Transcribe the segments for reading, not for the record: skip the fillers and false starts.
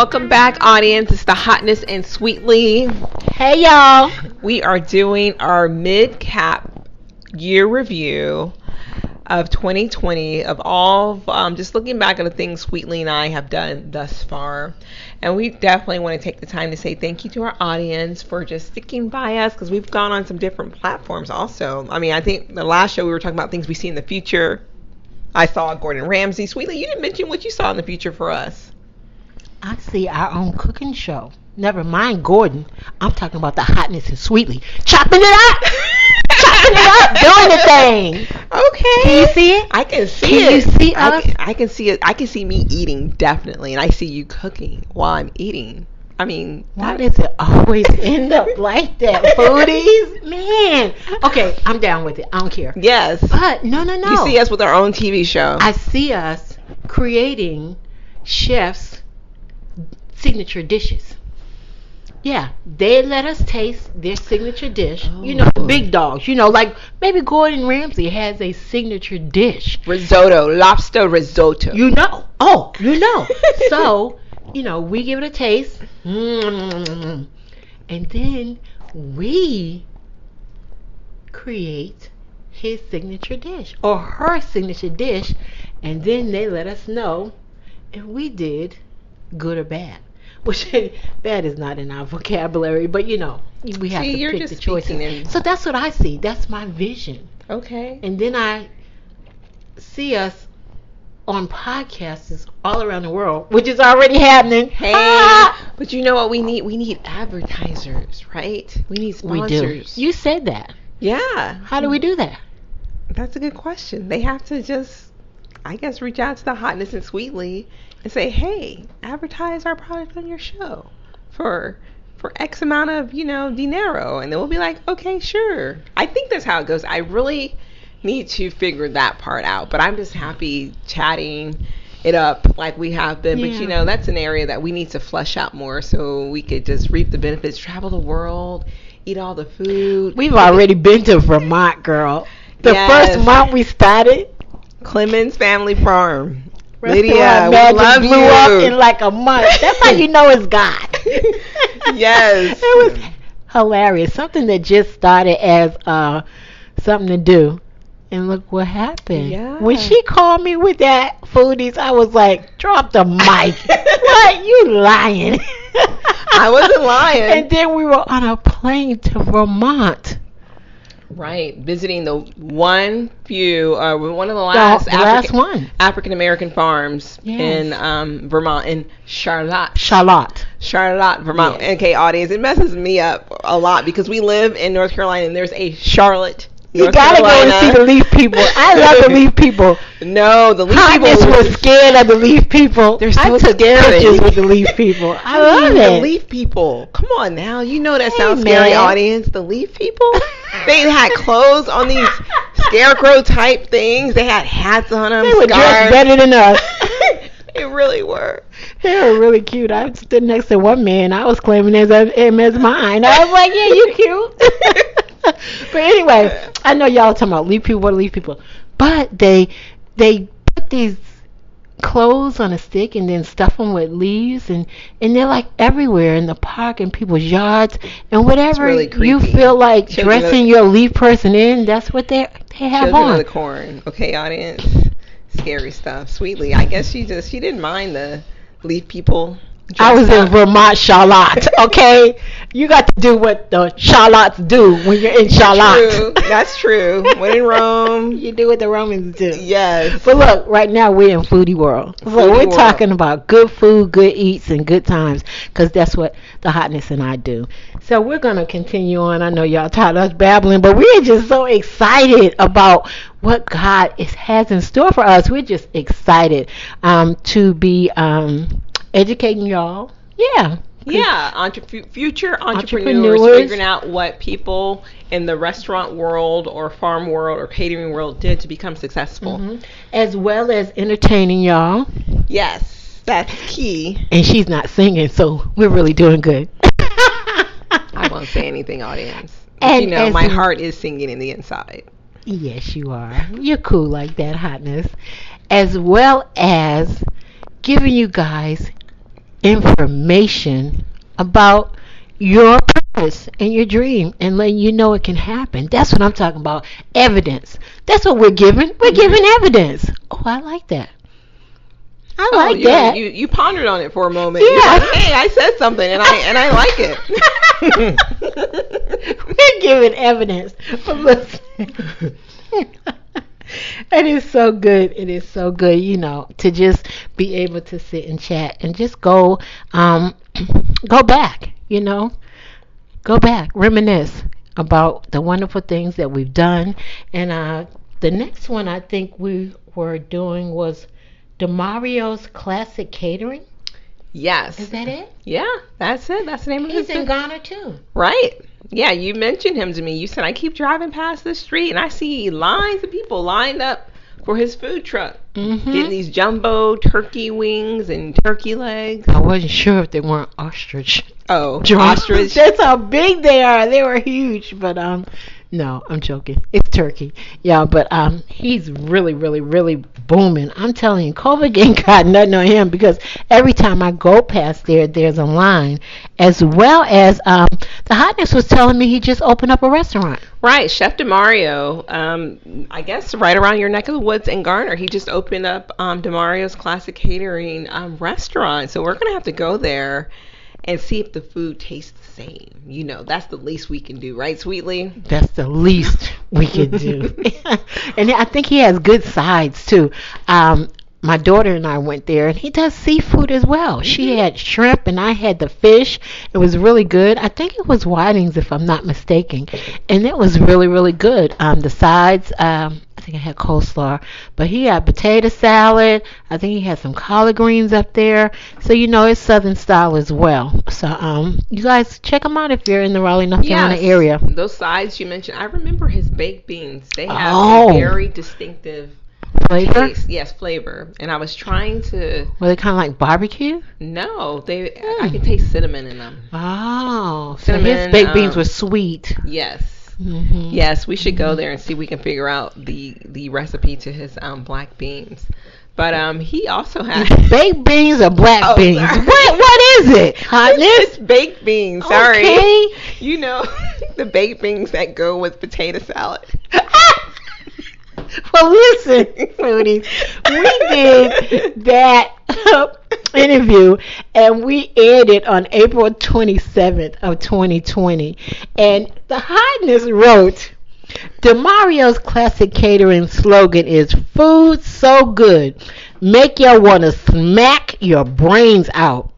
Welcome back, audience. It's the Hotness and Sweetly. Hey, y'all. We are doing our mid-cap year review of 2020 of all, just looking back at the things Sweetly and I have done thus far. And we definitely want to take the time to say thank you to our audience for just sticking by us, because we've gone on some different platforms also. I mean, I think the last show we were talking about things we see in the future. I saw Gordon Ramsay. Sweetly, you didn't mention what you saw in the future for us. I see our own cooking show. Never mind Gordon. I'm talking about the Hotness and Sweetly. Chopping it up! Chopping it up! Doing the thing! Okay. Can you see it? I can see Can it. you see us? I can see it. I can see me eating, definitely. And I see you cooking while I'm eating. I mean, why does it always end up like that, foodies? Man. Okay, I'm down with it. I don't care. Yes. But, no. You see us with our own TV show. I see us creating chefs' signature dishes. Yeah, they let us taste their signature dish. Oh. You know, the big dogs. You know, like maybe Gordon Ramsay has a signature dish. Risotto, lobster risotto. You know. Oh, you know. So, you know, we give it a taste. And then we create his signature dish or her signature dish. And then they let us know if we did good or bad. Which bad is not in our vocabulary, but you know, we have to pick the choices. So that's what I see. That's my vision. Okay. And then I see us on podcasts all around the world, which is already happening. Hey, but you know what we need? We need advertisers, right? We need sponsors. We do. You said that. Yeah. How do we do that? That's a good question. They have to just, I guess, reach out to the Hotness and Sweetly and say, hey, advertise our product on your show for X amount of, dinero. And then we'll be like, okay, sure. I think that's how it goes. I really need to figure that part out. But I'm just happy chatting it up like we have been. Yeah. But, that's an area that we need to flesh out more so we could just reap the benefits, travel the world, eat all the food. We've already been to Vermont, girl. The first month we started. Clemens Family Farm. Lydia, we love blew you. Up in like a month. That's how you know it's God. Yes. It was hilarious. Something that just started as something to do. And look what happened. Yeah. When she called me with that foodies, I was like, drop the mic. What? You lying. I wasn't lying. And then we were on a plane to Vermont. Right, visiting one of the last African American farms in Vermont, in Charlotte, Vermont. Yes. Okay, audience, it messes me up a lot because we live in North Carolina and there's a Charlotte. You gotta go and see the Leaf people. I love the Leaf people. No, the Leaf people was scared of the Leaf people. They're so I took pictures with the Leaf people. I love it. The Leaf people. Come on now, you know that sounds scary, audience. The Leaf people. They had clothes on these scarecrow type things. They had hats on them. They were dressed better than us. They really were. They were really cute. I stood next to one man. I was claiming him as mine. I was like, yeah, you cute. But anyway, I know y'all talking about Leaf people, but they put these clothes on a stick and then stuff them with leaves, and they're like everywhere in the park and people's yards and whatever really you feel like dressing your Leaf person in. That's what they have Children on. of the Corn. Okay, audience. Scary stuff. Sweetly, I guess she didn't mind the Leaf people. I was in Vermont, Charlotte. Okay, you got to do what the Charlottes do when you're in Charlotte. That's true. When in Rome, you do what the Romans do. Yes. But look, right now we're in foodie world. So we're talking about good food, good eats, and good times, because that's what the Hotness and I do. So we're gonna continue on. I know y'all tired of us babbling, but we're just so excited about what God has in store for us. We're just excited to be educating y'all. Yeah. Future entrepreneurs figuring out what people in the restaurant world or farm world or catering world did to become successful. Mm-hmm. As well as entertaining y'all. Yes, that's key. And she's not singing, so we're really doing good. I won't say anything, audience. And my heart is singing in the inside. Yes, you are. You're cool like that, Hotness. As well as giving you guys information about your purpose and your dream and letting you know it can happen. That's what I'm talking about. Evidence. That's what we're giving. We're giving evidence. Oh, I like that. I like that. You pondered on it for a moment. Yeah. You're like, hey, I said something and I like it. We're giving evidence. It is so good. It is so good, to just be able to sit and chat and just go back, go back, reminisce about the wonderful things that we've done. And the next one I think we were doing was DeMario's Classic Catering. Yes. Is that it? Yeah, that's it. That's the name of it. He's in Ghana too. Right. Yeah, you mentioned him to me. You said, I keep driving past the street and I see lines of people lined up for his food truck. Getting these jumbo turkey wings and turkey legs. I wasn't sure if they weren't ostrich. Oh, ostrich. That's how big they are. They were huge, but no, I'm joking. It's turkey. Yeah, but he's really, really, really booming. I'm telling you, COVID ain't got nothing on him because every time I go past there's a line. As well as the Hotness was telling me he just opened up a restaurant. Right, Chef DeMario, I guess right around your neck of the woods in Garner, he just opened up DeMario's Classic Catering restaurant. So we're going to have to go there and see if the food tastes the same. That's the least we can do, right, Sweetly? That's the least we can do. And I think he has good sides, too. My daughter and I went there, and he does seafood as well. She had shrimp, and I had the fish. It was really good. I think it was Whiting's, if I'm not mistaken. And it was really, really good. The sides, I think I had coleslaw. But he had potato salad. I think he had some collard greens up there. So, it's Southern style as well. So, you guys check him out if you're in the Raleigh, North Carolina area. Those sides you mentioned, I remember his baked beans. They have a very distinctive flavor? Taste. Yes, flavor. And I was trying to... Were they kind of like barbecue? No, I can taste cinnamon in them. Oh, cinnamon, so his baked beans were sweet. Yes. Yes, we should go there and see if we can figure out the recipe to his black beans. But he also has baked beans or black beans. Sorry. What is it? Hotness? It's baked beans. Sorry. Okay. The baked beans that go with potato salad. Well, listen, foodies, we did that interview, and we aired it on April 27th of 2020. And the Hotness wrote, DeMario's Classic Catering slogan is food so good, make you want to smack your brains out.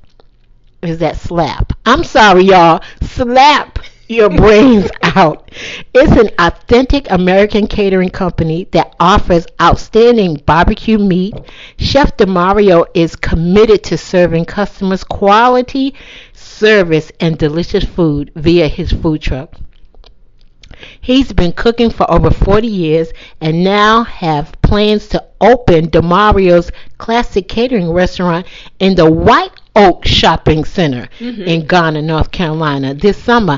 Is that slap? I'm sorry, y'all. Slap your brains out. It's an authentic American catering company that offers outstanding barbecue meat. Chef DeMario is committed to serving customers quality service and delicious food via his food truck. He's been cooking for over 40 years and now have plans to open DeMario's Classic Catering restaurant in the White Oak Shopping Center in Garner, North Carolina this summer.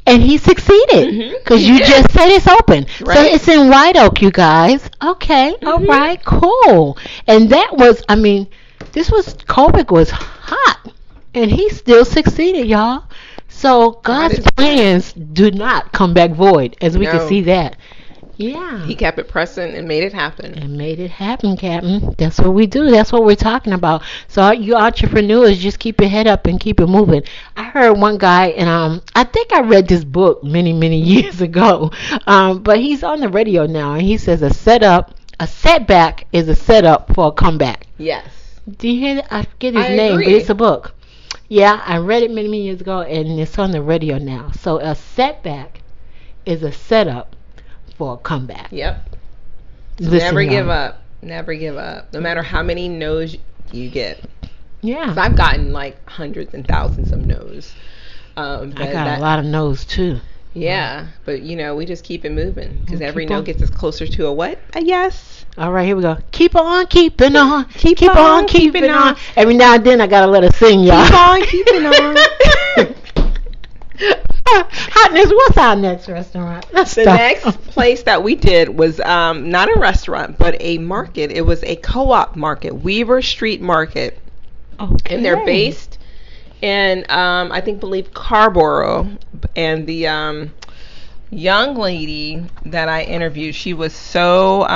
And he succeeded because you just said it's open. Right. So it's in White Oak, you guys. Okay. All right. Cool. And that was, COVID was hot. And he still succeeded, y'all. So God's plans do not come back void, as we can see that. Yeah. He kept it pressing and made it happen. And made it happen, Captain. That's what we do. That's what we're talking about. So you entrepreneurs, just keep your head up and keep it moving. I heard one guy, and I think I read this book many, many years ago. But he's on the radio now, and he says a setback is a setup for a comeback. Yes. Do you hear that? I forget his name, but it's a book. Yeah, I read it many, many years ago, and it's on the radio now. So a setback is a setup for a comeback. Yep. Never give up. Never give up. No matter how many no's you get. Yeah. I've gotten like hundreds and thousands of no's. I got a lot of no's too. Yeah, but we just keep it moving because every no gets us closer to a what? A yes. All right, here we go. Keep on keeping on. Keep on keeping on. Every now and then I gotta let her sing, y'all. Keep on keeping on. Hotness, what's our next restaurant? The next place that we did was not a restaurant, but a market. It was a co-op market, Weaver Street Market. Okay. And they're based and I believe Carborough, and the young lady that I interviewed, she was so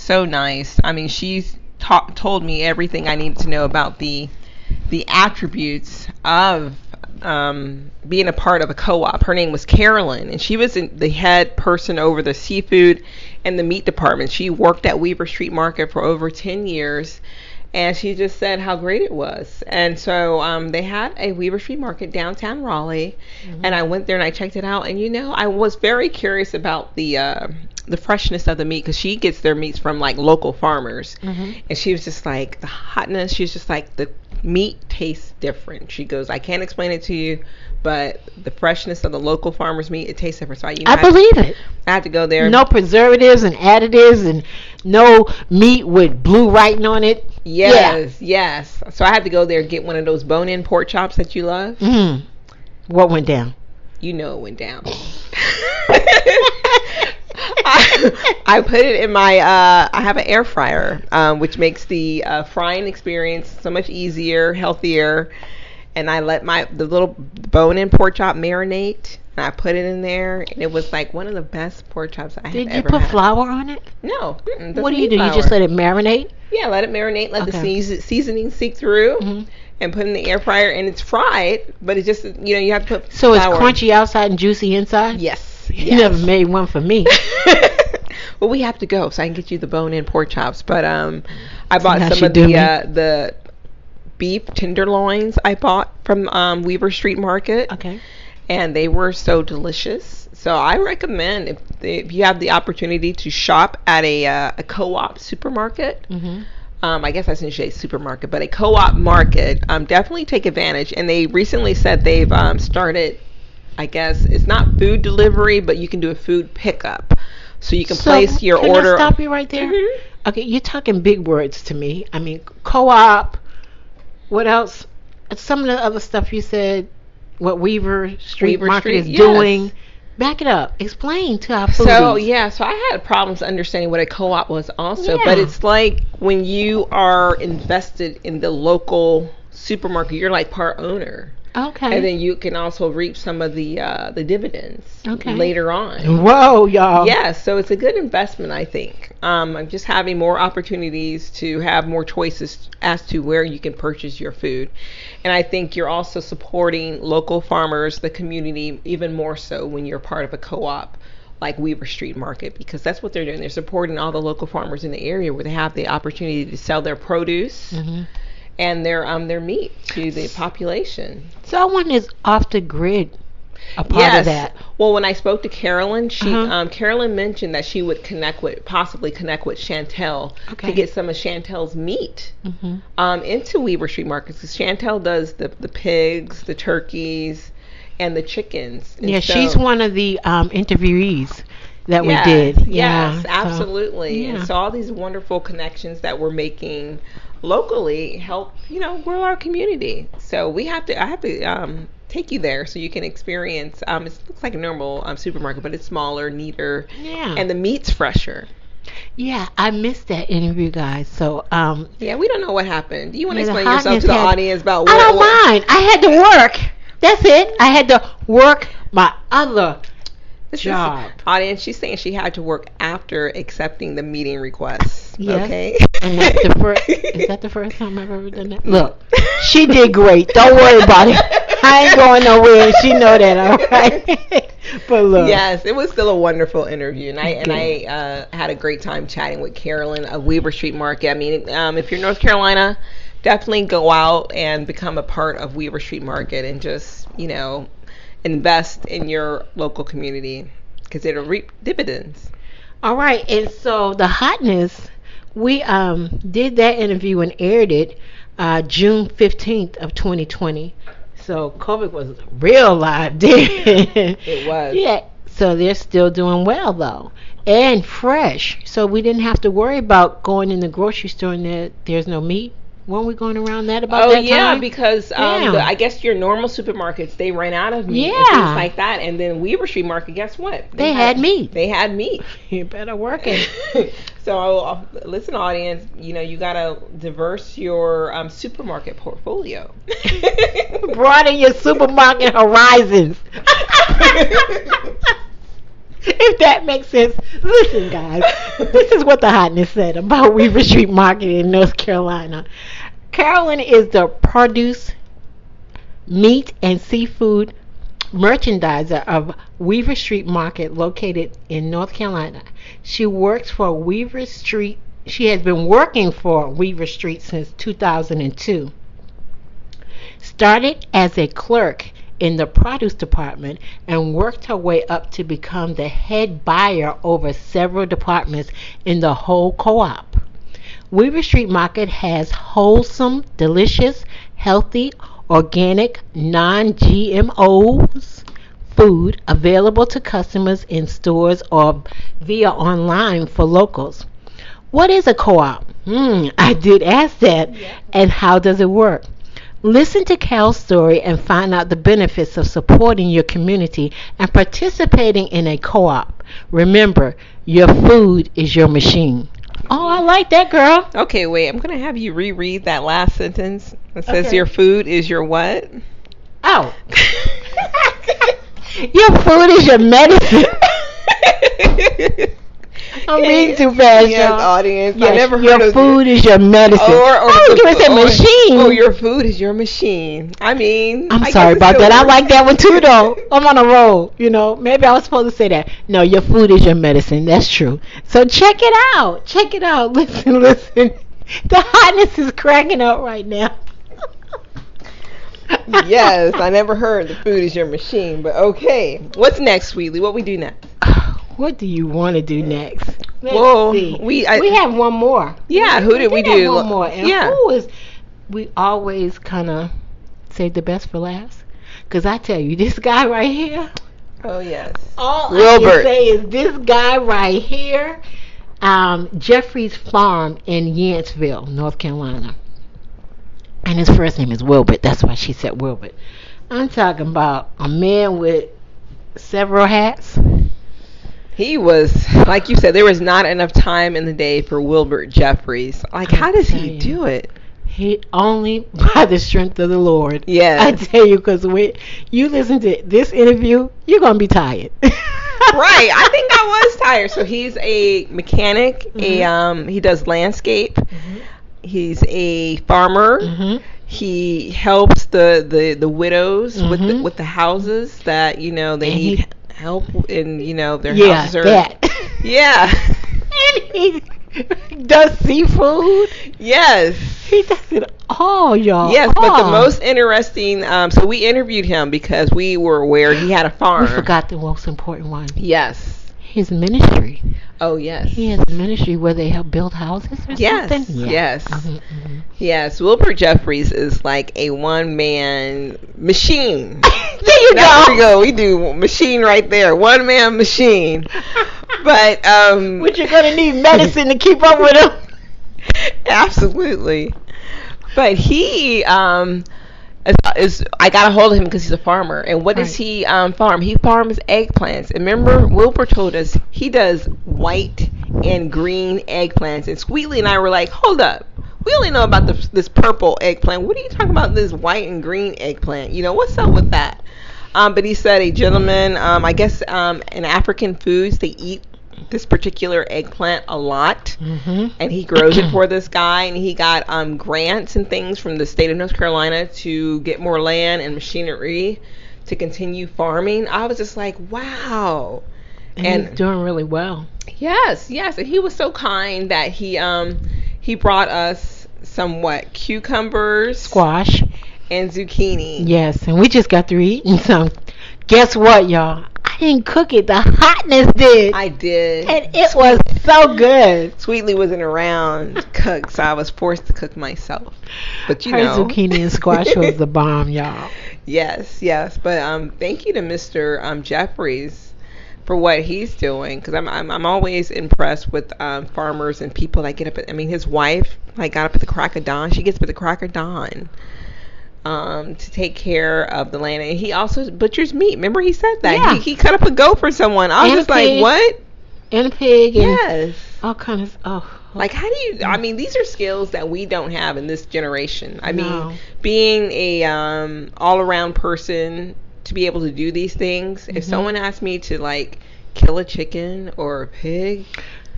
nice. I mean, she's told me everything I needed to know about the attributes of being a part of a co-op. Her name was Carolyn, and she was the head person over the seafood and the meat department. She worked at Weaver Street Market for over 10 years, and she just said how great it was. And so they had a Weaver Street Market downtown Raleigh, and I went there and I checked it out. And I was very curious about the freshness of the meat, because she gets their meats from like local farmers, and she was just like the hotness. She was just like the meat tastes different. She goes, I can't explain it to you, but the freshness of the local farmers meat, it tastes different. So I believe it. I had to go there. No preservatives and additives, and no meat with blue writing on it. Yes. So I had to go there and get one of those bone-in pork chops that you love. What went down? You know it went down. I put it in my I have an air fryer, which makes the frying experience so much easier, healthier. And I let the little bone-in pork chop marinate, and I put it in there, and it was like one of the best pork chops I have ever had. Did you put flour on it? No. What do? You just let it marinate? Yeah, let it marinate, let the seasoning seep through, and put it in the air fryer, and it's fried, but it's just, you have to put So flour. It's crunchy outside and juicy inside? Yes. You never made one for me. Well, we have to go so I can get you the bone-in pork chops. But I bought some of the beef tenderloins I bought from Weaver Street Market. Okay. And they were so delicious. So I recommend, if you have the opportunity to shop at a co-op supermarket. I guess I shouldn't say supermarket, but a co-op market. Definitely take advantage. And they recently said they've started, I guess it's not food delivery, but you can do a food pickup. So you can place your order. Can I stop you right there? Okay, you're talking big words to me. I mean, co-op. What else? Some of the other stuff you said, what Weaver Street Market is doing. Back it up. Explain to our foodies. So I had problems understanding what a co-op was also, but it's like when you are invested in the local supermarket, you're like part owner. Okay. And then you can also reap some of the dividends later on. Whoa, y'all. Yeah, so it's a good investment, I think. I'm just having more opportunities to have more choices as to where you can purchase your food. And I think you're also supporting local farmers, the community, even more so when you're part of a co-op like Weaver Street Market, because that's what they're doing. They're supporting all the local farmers in the area where they have the opportunity to sell their produce. And their meat to the population. Someone is off the grid a part of that. Well, when I spoke to Carolyn, Carolyn mentioned that she would possibly connect with Chantel to get some of Chantel's meat into Weaver Street Market. Because Chantel does the pigs, the turkeys, and the chickens. And she's one of the interviewees that we did. Yes, absolutely. And so all these wonderful connections that we're making locally help grow our community. So I have to take you there so you can experience. It looks like a normal supermarket, but it's smaller, neater, and the meat's fresher. I missed that interview, guys. So we don't know what happened. Do you want to explain yourself to the audience about I don't mind. I had to work. That's it. I had to work my other job. Audience, she's saying she had to work after accepting the meeting request. Yes. Okay. And that's is that the first time I've ever done that? Look, she did great. Don't worry about it. I ain't going nowhere. She know that, all right? But look. Yes, it was still a wonderful interview, and I had a great time chatting with Carolyn of Weaver Street Market. I mean, if you're North Carolina, definitely go out and become a part of Weaver Street Market and just invest in your local community because it'll reap dividends. All right, and so the hotness, we did that interview and aired it June 15th of 2020. So COVID was real live then. It was. Yeah. So they're still doing well though, and fresh. So we didn't have to worry about going in the grocery store and there's no meat. Weren't we going around that about Oh that yeah, time? because Yeah. I guess your normal supermarkets they ran out of meat and Yeah. things like that, and then Weaver Street Market, guess what? They had meat. They had meat. You better work it. So listen, audience, you gotta diverse your supermarket portfolio. Broaden your supermarket horizons. If that makes sense. Listen, guys, this is what the Hotness said about Weaver Street Market in North Carolina. Carolyn is the produce, meat, and seafood merchandiser of Weaver Street Market located in North Carolina. She works for Weaver Street. She has been working for Weaver Street since 2002. Started as a clerk in the produce department and worked her way up to become the head buyer over several departments in the whole co-op. Weaver Street Market has wholesome, delicious, healthy, organic, non-GMOs food available to customers in stores or via online for locals. What is a co-op? I did ask that. Yeah. And how does it work? Listen to Cal's story and find out the benefits of supporting your community and participating in a co-op. Remember, your food is your machine. Oh, I like that, girl. Okay, wait. I'm going to have you reread that last sentence. It says Okay. your food is your what? Oh. Your food is your medicine. I'm reading too fast, yes, y'all. audience. Yes, I never your heard of food is your medicine. I was going to say machine. Oh, your food is your machine. I mean, I'm I sorry guess about it that. I still like works. that one too, though. I'm on a roll. Maybe I was supposed to say that. No, your food is your medicine. That's true. So check it out. Check it out. Listen. The Hotness is cracking up right now. Yes, I never heard the food is your machine, but okay. What's next, Sweetly? What we do next? What do you want to do next? Well, see. we have one more. Yeah, who did we do? Have one more. And yeah. who is? We always kind of save the best for last. Because I tell you, this guy right here. Oh yes. All Wilbert. I can say is this guy right here. Jeffrey's Farm in Yancville, North Carolina. And his first name is Wilbert. That's why she said Wilbert. I'm talking about a man with several hats. He was, like you said, there was not enough time in the day for Wilbert Jeffries. Like, how does he do it? He only by the strength of the Lord. Yeah. I tell you, because when you listen to this interview, you're going to be tired. Right. I think I was tired. So he's a mechanic. Mm-hmm. He does landscape. Mm-hmm. He's a farmer. Mm-hmm. He helps the widows Mm-hmm. with the houses that they need help in their houses are that. yeah. And he does seafood. Yes. He does it all, y'all. Yes, but the most interesting. So we interviewed him because we were aware he had a farm. We forgot the most important one. Yes. His ministry. Oh yes. He has a ministry where they help build houses or yes. something. Yes. Mm-hmm, mm-hmm. Yes. Wilbur Jeffries is like a one-man machine. There you There go. we go. We do machine right there. One-man machine. But But you're gonna need medicine to keep up with him. Absolutely. But he is I got a hold of him because he's a farmer. And what does he farm? He farms eggplants. And remember, Wilbur told us he does white and green eggplants. And Sweetly and I were like, hold up. We only know about this purple eggplant. What are you talking about this white and green eggplant? What's up with that? But he said a gentleman, I guess in African foods, they eat this particular eggplant a lot, and he grows it for this guy, and he got grants and things from the state of North Carolina to get more land and machinery to continue farming. I was just like, wow. And he's doing really well. Yes, and he was so kind that he brought us some cucumbers, Squash. and zucchini. Yes, and we just got through eating some. Guess what, y'all? I didn't cook it. The Hotness did. I did. And it was so good. Sweetly wasn't around to cook, so I was forced to cook myself. But Her zucchini and squash was the bomb, y'all. Yes. But thank you to Mr. Jeffries for what he's doing, because I'm always impressed with farmers and people that get up. His wife Like got up at the crack of dawn. She gets up at the crack of dawn. To take care of the land, and he also butchers meat. Remember, he said that he cut up a goat for someone. I was just like, what? And a pig. And yes. All kinds of. Oh. Like, how do you? I mean, these are skills that we don't have in this generation. I mean, being a all around person to be able to do these things. If someone asked me to like kill a chicken or a pig,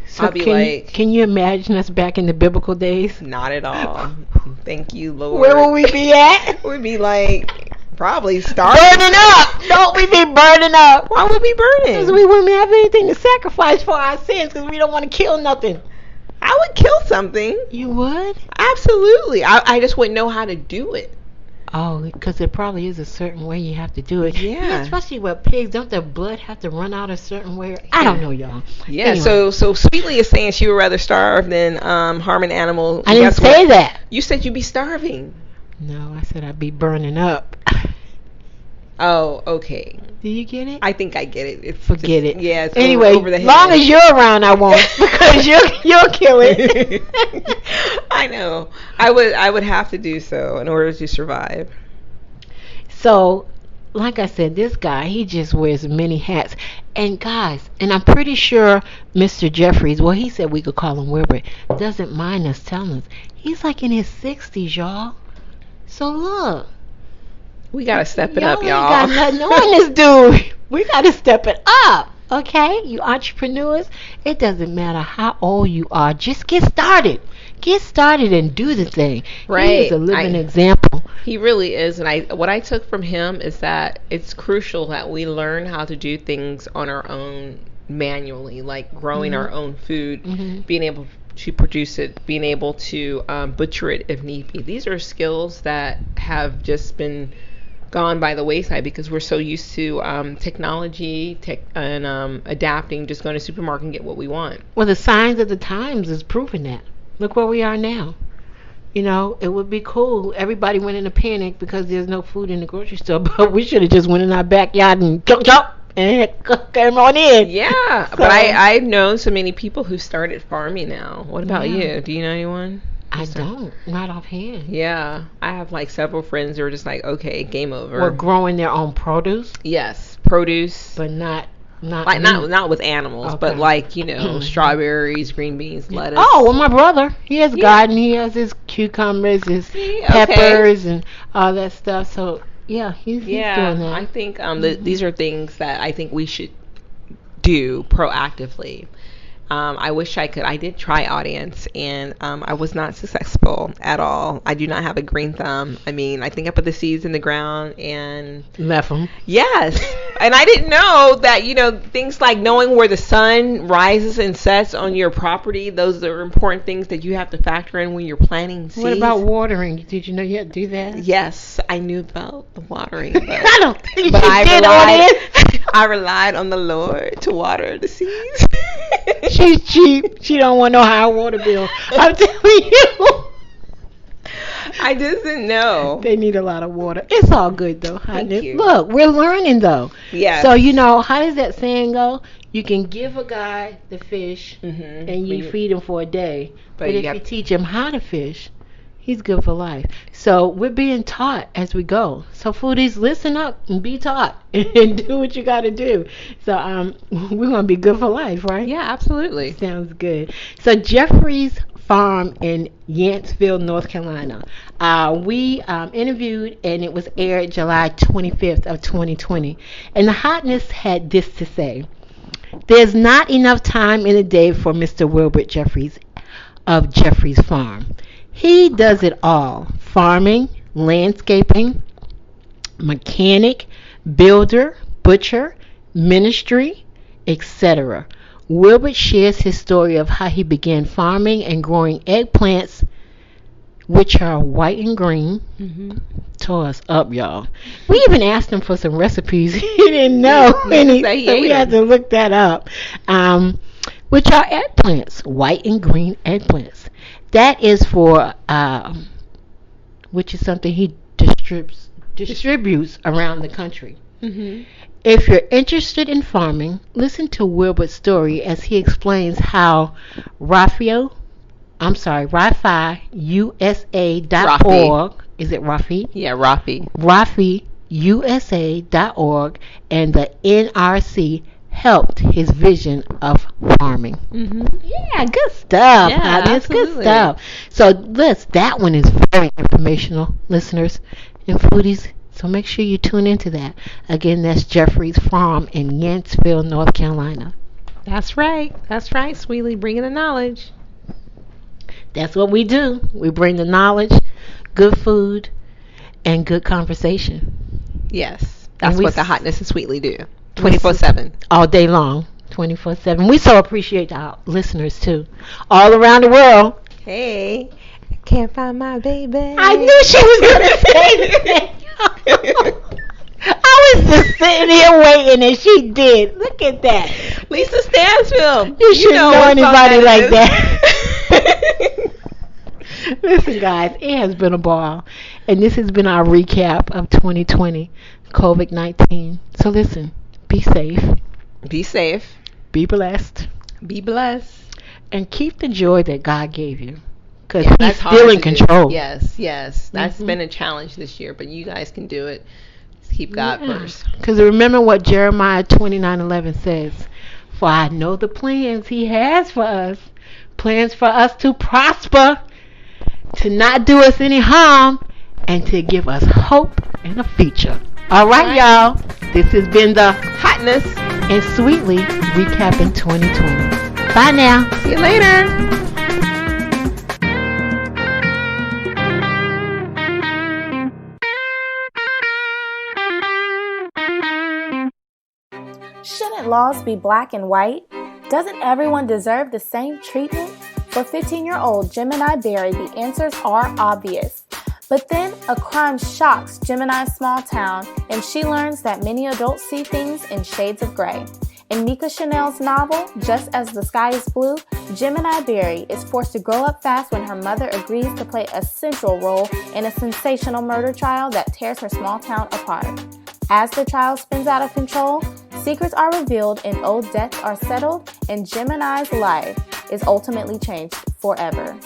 so I'll be like, can you imagine us back in the biblical days? Not at all. Thank you, Lord. Where will we be at? We'd be like probably starving. Burning up. Don't we be burning up? Why would we burning? Because we wouldn't have anything to sacrifice for our sins because we don't want to kill nothing. I would kill something. You would? Absolutely. I just wouldn't know how to do it. Oh, because there probably is a certain way you have to do it. Yeah. Especially with pigs, don't their blood have to run out a certain way? I don't know, y'all. Yeah. Anyway. So Sweetly is saying she would rather starve than harm an animal. I didn't say that. You said you'd be starving. No, I said I'd be burning up. Oh, okay. Do you get it? I think I get it. Forget it. Yeah. It's anyway, over the head. Long as you're around, I won't because you'll kill it. I know. I would have to do so in order to survive. So, like I said, this guy, he just wears many hats. And guys, and I'm pretty sure Mr. Jeffries, well, he said we could call him Wilbert, doesn't mind us telling us. He's like in his 60s, y'all. So look. We gotta step it up, y'all. Got nothing on this dude. We gotta step it up, okay? You entrepreneurs, it doesn't matter how old you are. Just get started. Get started and do the thing. Right. He's a living example. He really is, and what I took from him is that it's crucial that we learn how to do things on our own manually, like growing our own food, being able to produce it, being able to butcher it if need be. These are skills that have just been gone by the wayside because we're so used to technology and adapting, just going to the supermarket and get what we want. Well, the signs of the times is proving that. Look where we are now. You know, it would be cool. Everybody went in a panic because there's no food in the grocery store, but we should have just went in our backyard and chop and came on in. Yeah, so, but I've known so many people who started farming now. What about you? Do you know anyone? I don't. Not offhand. Yeah. I have like several friends who are just like, okay, game over. Or growing their own produce? Yes. Produce. But not with animals, but like, you know, strawberries, green beans, lettuce. Oh, well, my brother, he has a garden. He has his cucumbers, his peppers, and all that stuff. So, yeah, he's doing that. I think these are things that I think we should do proactively. I wish I could. I did try audience, and I was not successful at all. I do not have a green thumb. I mean, I think I put the seeds in the ground and left them. Yes, and I didn't know that, you know, things like knowing where the sun rises and sets on your property. Those are important things that you have to factor in when you're planting seeds. What about watering? Did you know you had to do that? Yes, I knew about the watering, but I don't think but you did on it. I relied on the Lord to water the seeds. She's cheap. She don't want no high water bill. I'm telling you. I just didn't know. They need a lot of water. It's all good though. Thank you. Look, we're learning though. Yeah. So you know, how does that saying go? You can give a guy the fish and you feed him for a day. But if you teach him how to fish, he's good for life. So we're being taught as we go. So foodies, listen up and be taught and do what you got to do. So we're gonna be good for life, right? Yeah, absolutely. Sounds good. So Jeffrey's Farm in Yancville, North Carolina. We interviewed, and it was aired July 25th of 2020. And the Hotness had this to say: "There's not enough time in a day for Mr. Wilbert Jeffries of Jeffrey's Farm. He does it all: farming, landscaping, mechanic, builder, butcher, ministry, etc. Wilbert shares his story of how he began farming and growing eggplants, which are white and green." Tore us up, y'all. We even asked him for some recipes. He didn't know any, so we had to look that up. Which are eggplants, white and green eggplants. That is for, which is something he distributes around the country. If you're interested in farming, listen to Wilbert's story as he explains how Raphael I'm sorry, RafiUSA.org. Is it Rafi? Yeah, Rafi. RafiUSA.org, and the NRC helped his vision of farming. Mm-hmm. Yeah, good stuff. Yeah, It's good absolutely. stuff. So that one is very informational, listeners and foodies. So make sure you tune into that. Again, that's Jeffrey's Farm in Yanceville, North Carolina. That's right. That's right, Sweetly. Bringing the knowledge. That's what we do. We bring the knowledge, good food, and good conversation. Yes. And That's we what the s- Hotness and Sweetly do. 24/7. All day long, 24/7. We so appreciate our listeners too, all around the world. Hey. I can't find my baby. I knew she was gonna say that. I was just sitting here waiting, and she did. Look at that. Lisa Stansfield. You shouldn't know what song anybody like is. that. Listen, guys, it has been a ball, and this has been our recap of 2020, COVID-19. So listen, be safe, Be safe. be blessed, Be blessed. and keep the joy that God gave you, because Yeah, He's that's hard still in to do. control. Yes, yes. That's Mhm. been a challenge this year, but you guys can do it. Just keep God first. Because remember what Jeremiah 29:11 says, "For I know the plans He has for us, plans for us to prosper, to not do us any harm, and to give us hope and a future." All right, y'all. This has been the Hotness. and Sweetly recapping 2020. Bye now. See you later. Shouldn't laws be black and white? Doesn't everyone deserve the same treatment? For 15-year-old Gemini Berry, the answers are obvious. But then a crime shocks Gemini's small town, and she learns that many adults see things in shades of gray. In Mika Chanel's novel, Just as the Sky is Blue, Gemini Berry is forced to grow up fast when her mother agrees to play a central role in a sensational murder trial that tears her small town apart. As the trial spins out of control, secrets are revealed and old debts are settled, and Gemini's life is ultimately changed forever.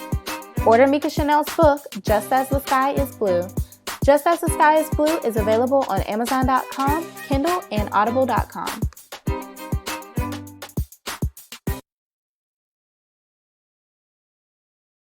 Order Mika Chanel's book, Just as the Sky is Blue. Just as the Sky is Blue is available on Amazon.com, Kindle, and Audible.com.